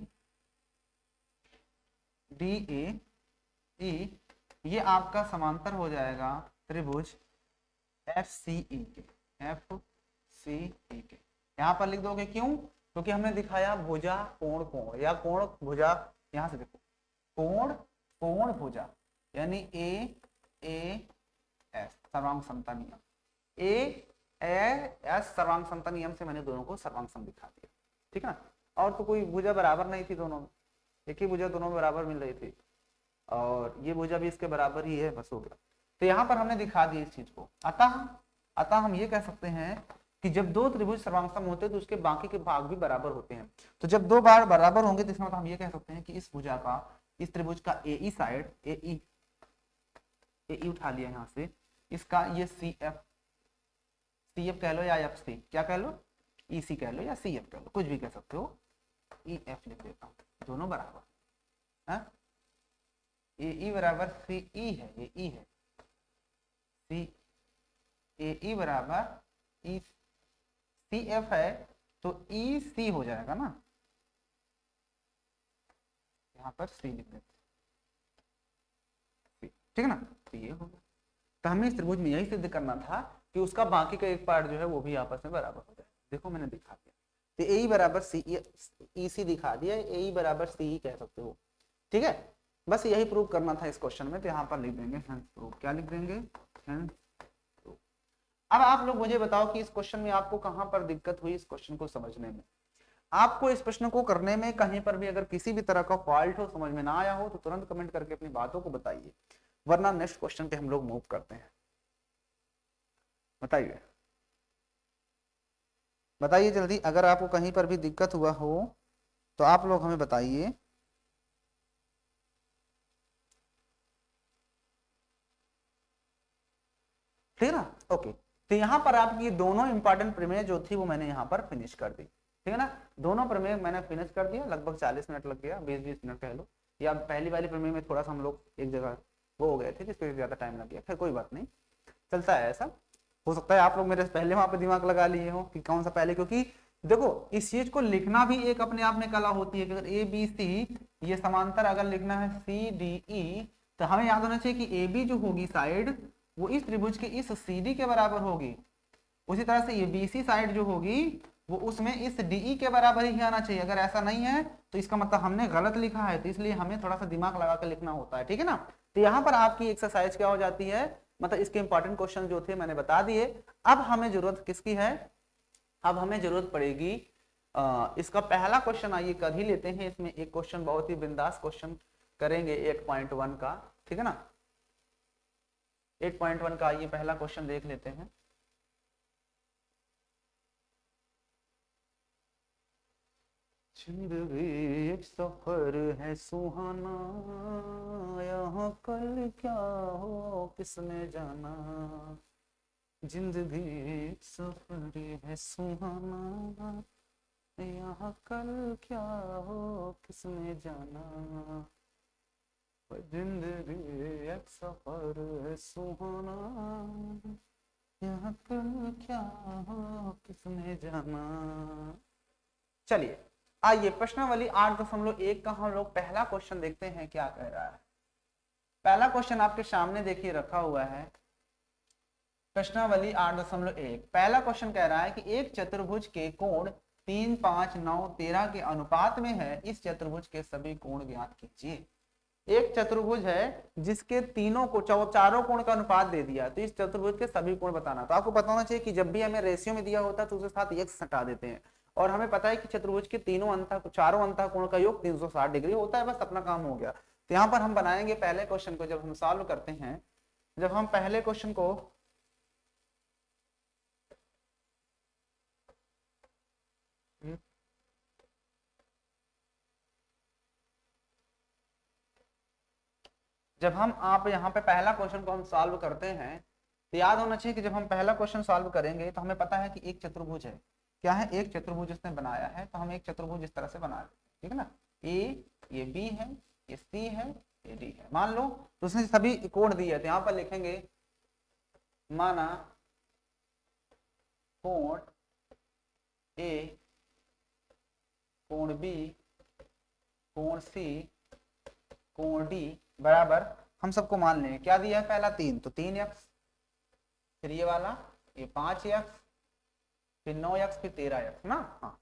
ये आपका समांतर हो जाएगा त्रिभुज FCE के। यहाँ पर लिख दोगे क्यों, क्योंकि हमने दिखाया भुजा कोण कोण या कोण भुजा, यहाँ से देखो कोण कोण भुजा यानी AS सर्वांग समता नियम, AS सर्वांग समता नियम से मैंने दोनों को सर्वांग सम दिखा दिया, ठीक है ना। और तो कोई भुजा बराबर नहीं थी, दोनों में एक ही भुजा दोनों में बराबर मिल रही थी और ये भुजा भी इसके बराबर ही है, बस हो गया। तो यहाँ पर हमने दिखा दी इस चीज को। अतः हम ये कह सकते हैं कि जब दो त्रिभुज सर्वांगसम होते हैं तो उसके बाकी के भाग भी बराबर होते हैं। तो जब दो बार बराबर होंगे तो इसका मतलब हम ये कह सकते हैं कि इस भुजा का, इस त्रिभुज का AE साइड, AE उठा लिया यहाँ से, इसका ये CF कह लो या FC क्या कह लो, EC कह लो या CF कह लो, कुछ भी कह सकते हो, EF लिख देता हूँ, दोनों बराबर है। AE बराबर CE है, AE है AE बराबर CF है तो EC हो जाएगा ना, यहाँ पर C लिख देते, ठीक है ना। तो ये होगा, तो हमें इस त्रिभुज में यही सिद्ध करना था कि उसका बाकी का एक पार्ट जो है वो भी आपस में बराबर हो जाए। देखो मैंने दिखा दिया, तो AE बराबर EC दिखा दिया, AE बराबर CE कह सकते हो, ठीक है। बस यही प्रूव करना था इस क्वेश्चन में, तो यहाँ पर लिख देंगे हेंस प्रूव। क्या लिख देंगे, हेंस प्रूव। अब आप लोग मुझे बताओ कि इस क्वेश्चन में आपको कहां पर दिक्कत हुई, इस क्वेश्चन को समझने में। आपको इस प्रश्न को करने में कहीं पर भी अगर किसी भी तरह का फॉल्ट हो, समझ में ना आया हो, तो तुरंत कमेंट करके अपनी बातों को बताइए, वरना नेक्स्ट क्वेश्चन पे हम लोग मूव करते हैं। बताइए बताइए जल्दी, अगर आपको कहीं पर भी दिक्कत हुआ हो तो आप लोग हमें बताइए। ठीक है ना, ओके। तो यहाँ पर आपकी दोनों इंपॉर्टेंट प्रमेय जो थी वो मैंने यहाँ पर फिनिश कर दी, ठीक है ना। दोनों प्रमेय मैंने फिनिश कर दिया, लगभग 40 मिनट लग गया, 20-20 मिनट कह लो, या पहली वाली प्रमेय में थोड़ा सा हम लोग एक जगह वो हो गए थे जिसपे ज्यादा टाइम लग गया, फिर कोई बात नहीं, चलता है ऐसा। हो सकता है आप लोग मेरे पहले वहां पे दिमाग लगा लिए हो कि कौन सा पहले, क्योंकि देखो इस चीज को लिखना भी एक अपने आप में कला होती है कि अगर ABC ये समांतर अगर लिखना है CDE, तो हमें याद होना चाहिए कि AB जो होगी साइड वो इस त्रिभुज के इस CD के बराबर होगी, उसी तरह से ये BC साइड जो होगी वो उसमें इस DE के बराबर ही आना चाहिए। अगर ऐसा नहीं है तो इसका मतलब हमने गलत लिखा है, तो इसलिए हमें थोड़ा सा दिमाग लगा कर लिखना होता है, ठीक है ना। तो यहाँ पर आपकी एक्सरसाइज क्या हो जाती है, मतलब इसके इंपॉर्टेंट क्वेश्चन जो थे मैंने बता दिए। अब हमें जरूरत किसकी है, अब हमें जरूरत पड़ेगी इसका पहला क्वेश्चन आइए कर ही लेते हैं। इसमें एक क्वेश्चन बहुत ही बिंदास क्वेश्चन करेंगे 8.1 का, ठीक है ना। 8.1 का आइए पहला क्वेश्चन देख लेते हैं। जिंदगी एक सफर है सुहाना, यहाँ कल क्या हो किसने जाना, जिंदगी एक सफर है सुहाना, यहाँ कल क्या हो किसने जाना, जिंदगी एक सफर है सुहाना, यहाँ कल क्या हो किसने जाना। चलिए आइए प्रश्नावली 8.1 का हम लोग पहला क्वेश्चन देखते हैं क्या कह रहा है। पहला क्वेश्चन आपके सामने देखिए रखा हुआ है, प्रश्नावली 8.1। पहला क्वेश्चन कह रहा है कि एक चतुर्भुज के कोण 3, 5, 9, 13 के अनुपात में है, इस चतुर्भुज के सभी कोण ज्ञात कीजिए। एक चतुर्भुज है जिसके तीनों को चारों कोण का अनुपात दे दिया, तो इस चतुर्भुज के सभी कोण बताना। तो आपको पता होना चाहिए कि जब भी हमें रेशियो में दिया होता है तो उसके साथ x हटा देते हैं, और हमें पता है कि चतुर्भुज के चारों अंतः कोण का योग 360 डिग्री होता है। बस अपना काम हो गया। तो यहाँ पर हम बनाएंगे पहले क्वेश्चन को। जब हम सॉल्व करते हैं, जब हम पहले क्वेश्चन को आप यहाँ पे पहला क्वेश्चन को हम सॉल्व करते हैं, तो याद होना चाहिए कि जब हम पहला क्वेश्चन सॉल्व करेंगे तो हमें पता है कि एक चतुर्भुज है। क्या है? एक चतुर्भुज इसने बनाया है। तो हम एक चतुर्भुज इस तरह से बना लेते हैं, ठीक है ना। ये बी है, ये सी है, ये डी है, मान लो। तो उसने सभी कोण दिए थे, यहाँ पर लिखेंगे माना कोण ए, कोण बी, कोण सी, कोण डी बराबर, हम सबको मान लेंगे क्या दिया है, पहला 3, तो 3x, फिर ये वाला ये 5x, फिर 9x, फिर 13x ना। हाँ,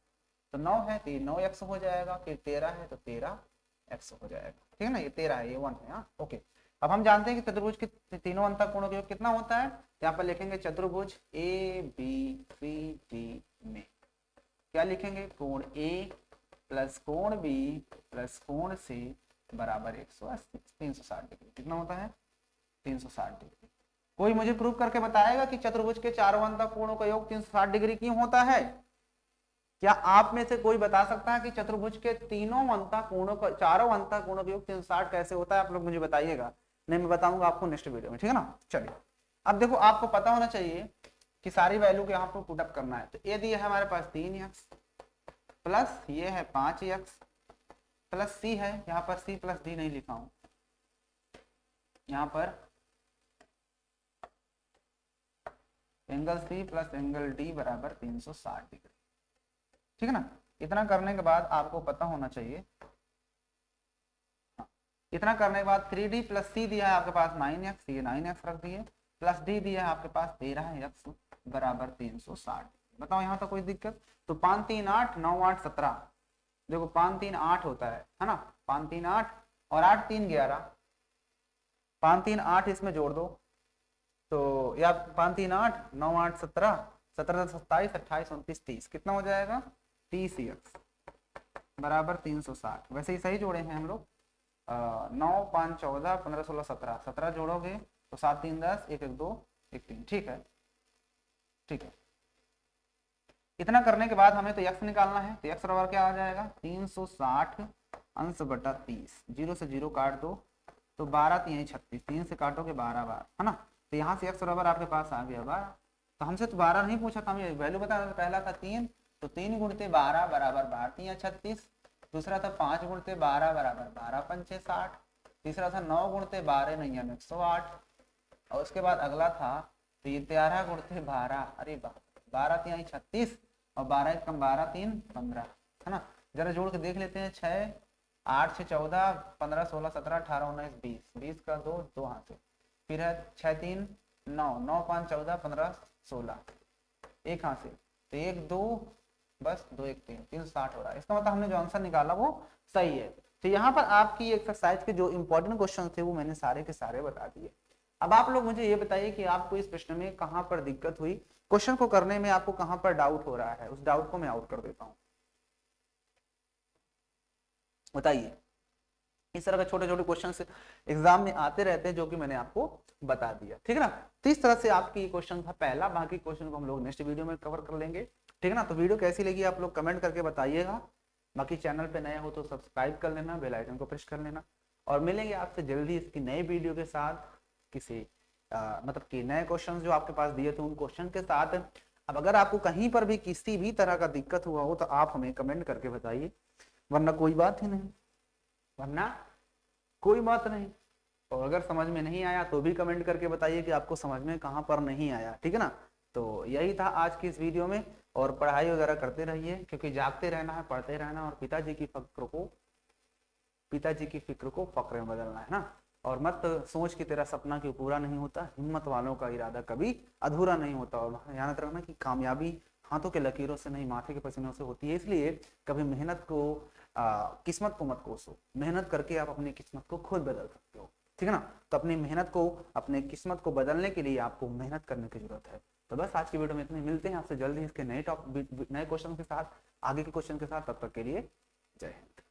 तो 9 है तो ये 9x हो जाएगा, फिर 13 है तो 13x हो जाएगा, ठीक है ना। ये 13 है, ये 1 है। हाँ, ओके। अब हम जानते हैं कि चतुर्भुज के तीनों अंतः कोणों का योग कितना होता है। यहाँ पर लिखेंगे चतुर्भुज ए बी सी डी में क्या लिखेंगे, कोण ए प्लस कोण बी प्लस कोण सी बराबर 180, 360 डिग्री। कितना होता है? 360 डिग्री। कोई मुझे प्रूव करके बताएगा कि चतुर्भुज के चारों अंतः कोणों का योग 360 डिग्री क्यों होता है? क्या आप में से कोई बता सकता है कि चतुर्भुज के तीनों अंतः कोणों का, चारों अंतः कोणों का योग 360 कैसे होता है? आप लोग मुझे बताइएगा। नहीं, मैं बताऊंगा आपको नेक्स्ट वीडियो में, ठीक है ना। चलिए, अब देखो आपको पता होना चाहिए कि सारी वैल्यू को यहाँ पर पुटअप करना है। तो ये दिया है हमारे पास 3x प्लस ये है 5x प्लस सी है, यहाँ पर सी प्लस डी नहीं लिखा हूं, यहाँ पर angle C plus angle D बराबर 360 डिग्री, ठीक है ना। इतना करने के बाद आपको पता होना चाहिए, इतना करने के बाद 3d प्लस सी दिया है आपके पास 9x, ये 9x रख दिए, प्लस डी दिया है आपके पास 13x बराबर 360। बताओ यहाँ तक कोई दिक्कत? तो 5 3 8 9 8 17, देखो 5 3 8 होता है ना, 5 3 8 और 8 3 11, 5 3 8 इसमें जोड़ दो, तो या 5 3 8 9 8 17, 17 27 28 29 30, कितना हो जाएगा? 30x बराबर 360। वैसे ही सही जोड़े हैं हम लोग। 9 5 14 15 16 17, 17 जोड़ोगे तो 7 3 10 1 1 2 1 3, ठीक है, ठीक है। इतना करने के बाद हमें तो x निकालना है, तो x बराबर क्या आ जाएगा? 360 अंश बटा 30, 0 से 0 काट दो तो 12 3 36, 3 से काटोगे 12 बार, है ना। तो यहाँ से x बराबर आपके पास आ गया 12। तो हमसे तो 12 नहीं पूछा था, हमें वैल्यू बताना था। पहला था 3, तो 3 गुणते 12 बराबर 12 3 36, दूसरा था 5 गुणते 12 बराबर 12 5 60, तीसरा था 9 गुणते 12 9 108, और उसके बाद अगला था तो ये 13 गुणते 12, अरे 12 3 36 और 12 कम 12 3 15, है ना। जरा जोड़ के देख लेते हैं, 6 8 6 14 15 16 17 18 19 20, 20 का 2 2 हाथ से, फिर है 6 3 9 9 5 14 15 16, एक हाथ से, तो 1 2 बस 2 1 3 360 हो रहा है। इसका मतलब हमने जो आंसर निकाला वो सही है। तो यहाँ पर आपकी एक्सरसाइज के जो इंपॉर्टेंट क्वेश्चन थे वो मैंने सारे के सारे बता दिए। अब आप लोग मुझे ये बताइए कि आपको इस प्रश्न में कहां पर दिक्कत हुई, क्वेश्चन को करने में आपको कहां पर डाउट हो रहा है, उस डाउट को मैं आउट कर देता हूं। बताइए। इस तरह के छोटे छोटे क्वेश्चन एग्जाम में आते रहते हैं जो कि मैंने आपको बता दिया, ठीक है ना। तो इस तरह से आपकी क्वेश्चन था पहला, बाकी क्वेश्चन को हम लोग नेक्स्ट वीडियो में कवर कर लेंगे, ठीक है ना। तो वीडियो कैसी लगी आप लोग कमेंट करके बताइएगा। बाकी चैनल पे नया हो तो सब्सक्राइब कर लेना, बेल आइकन को प्रेस कर लेना, और मिलेंगे आपसे जल्दी इसकी नई वीडियो के साथ, किसी मतलब कि नए क्वेश्चंस जो आपके पास दिए थे उन क्वेश्चन के साथ। अब अगर आपको कहीं पर भी किसी भी तरह का दिक्कत हुआ हो तो आप हमें कमेंट करके बताइए, वरना कोई बात ही नहीं, वरना कोई बात नहीं। और अगर समझ में नहीं आया तो भी कमेंट करके बताइए कि आपको समझ में कहाँ पर नहीं आया, ठीक है ना। तो यही था आज की इस वीडियो में, और पढ़ाई वगैरह करते रहिए, क्योंकि जागते रहना है, पढ़ते रहना, और पिताजी की फिक्र को फक्र में बदलना है ना। और मत सोच कि तेरा सपना क्यों पूरा नहीं होता, हिम्मत वालों का इरादा कभी अधूरा नहीं होता। और याद रखना कि कामयाबी हाथों के लकीरों से नहीं, माथे के पसीनों से होती है। इसलिए कभी मेहनत को किस्मत को मत कोसो, मेहनत करके आप अपनी किस्मत को खुद बदल सकते हो, ठीक है ना। तो अपनी मेहनत को, अपने किस्मत को बदलने के लिए आपको मेहनत करने की जरूरत है। तो बस आज की वीडियो में इतने, मिलते हैं आपसे जल्दी इसके नए क्वेश्चन के साथ, आगे के क्वेश्चन के साथ। तब तक के लिए जय हिंद।